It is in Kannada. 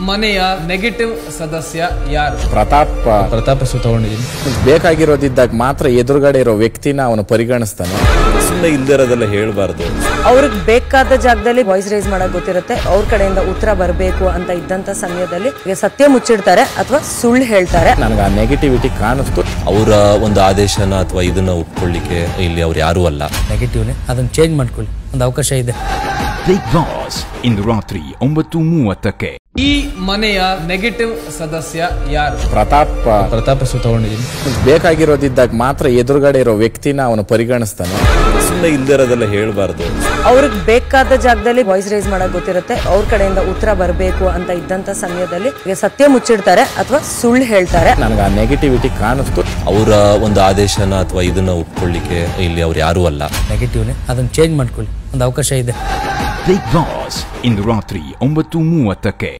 ಮನೆಯ ನೆಗೆಟಿವ್ ಸದಸ್ಯ ಯಾರು? ಪ್ರತಾಪ್ ತಗೊಂಡಿದ್ದೀನಿ. ಬೇಕಾಗಿರೋದಿದ್ದಾಗ ಮಾತ್ರ ಎದುರುಗಡೆ ಇರೋ ವ್ಯಕ್ತಿನ ಅವನು ಪರಿಗಣಿಸ್ತಾನೆ. ಸುಮ್ಮನೆ ಇಲ್ದಿರೋದೆಲ್ಲ ಹೇಳ್ಬಾರ್ದು. ಅವ್ರಿಗೆ ಬೇಕಾದ ಜಾಗದಲ್ಲಿ ವಾಯ್ಸ್ ರೈಸ್ ಮಾಡಕ್ ಗೊತ್ತಿರುತ್ತೆ. ಅವ್ರ ಕಡೆಯಿಂದ ಉತ್ತರ ಬರಬೇಕು ಅಂತ ಇದ್ದಂತ ಸಮಯದಲ್ಲಿ ಸತ್ಯ ಮುಚ್ಚಿಡ್ತಾರೆ ಅಥವಾ ಸುಳ್ಳು ಹೇಳ್ತಾರೆ. ನನಗೆ ಆ ನೆಗೆಟಿವಿಟಿ ಕಾಣಿಸ್ತು. ಅವರ ಒಂದು ಆದೇಶನ ಅಥವಾ ಇದನ್ನ ಒಪ್ಕೊಳ್ಳಿಕ್ಕೆ ಇಲ್ಲಿ ಅವ್ರು ಯಾರು ಅಲ್ಲ. ನೆಗೆಟಿವ್ನೇ, ಅದನ್ನ ಚೇಂಜ್ ಮಾಡ್ಕೊಳ್ಳಿ, ಒಂದು ಅವಕಾಶ ಇದೆ. ಬಿಗ್ ಬಾಸ್ ಇಂದು ರಾತ್ರಿ 9:30ಕ್ಕೆ. ಈ ಮನೆಯ ನೆಗೆಟಿವ್ ಸದಸ್ಯ ಯಾರು? ಪ್ರತಾಪ್ ತಗೊಂಡಿದ್ದೀನಿ. ಬೇಕಾಗಿರೋದಿದ್ದಾಗ ಮಾತ್ರ ಎದುರುಗಡೆ ಇರೋ ವ್ಯಕ್ತಿನ ಅವನು ಪರಿಗಣಿಸ್ತಾನೆ. ಸುಮ್ಮನೆ ಇಲ್ದಿರೋದೆಲ್ಲ ಹೇಳ್ಬಾರ್ದು. ಅವ್ರಿಗೆ ಬೇಕಾದ ಜಾಗದಲ್ಲಿ ವಾಯ್ಸ್ ರೈಸ್ ಮಾಡಕ್ ಗೊತ್ತಿರುತ್ತೆ. ಅವ್ರ ಕಡೆಯಿಂದ ಉತ್ತರ ಬರಬೇಕು ಅಂತ ಇದ್ದಂತ ಸಮಯದಲ್ಲಿ ಸತ್ಯ ಮುಚ್ಚಿಡ್ತಾರೆ ಅಥವಾ ಸುಳ್ಳು ಹೇಳ್ತಾರೆ. ನನಗೆ ಆ ನೆಗೆಟಿವಿಟಿ ಕಾಣಿಸ್ತು. ಅವರ ಒಂದು ಆದೇಶನ ಅಥವಾ ಇದನ್ನ ಒಪ್ಕೊಳ್ಳಿಕ್ಕೆ ಇಲ್ಲಿ ಅವ್ರು ಯಾರು ಅಲ್ಲ. ನೆಗೆಟಿವ್ನೇ, ಅದನ್ನ ಚೇಂಜ್ ಮಾಡ್ಕೊಳ್ಳಿ, ಒಂದು ಅವಕಾಶ ಇದೆ. ಬಿಗ್ ಬಾಸ್ ಇಂದು ರಾತ್ರಿ 9:30ಕ್ಕೆ.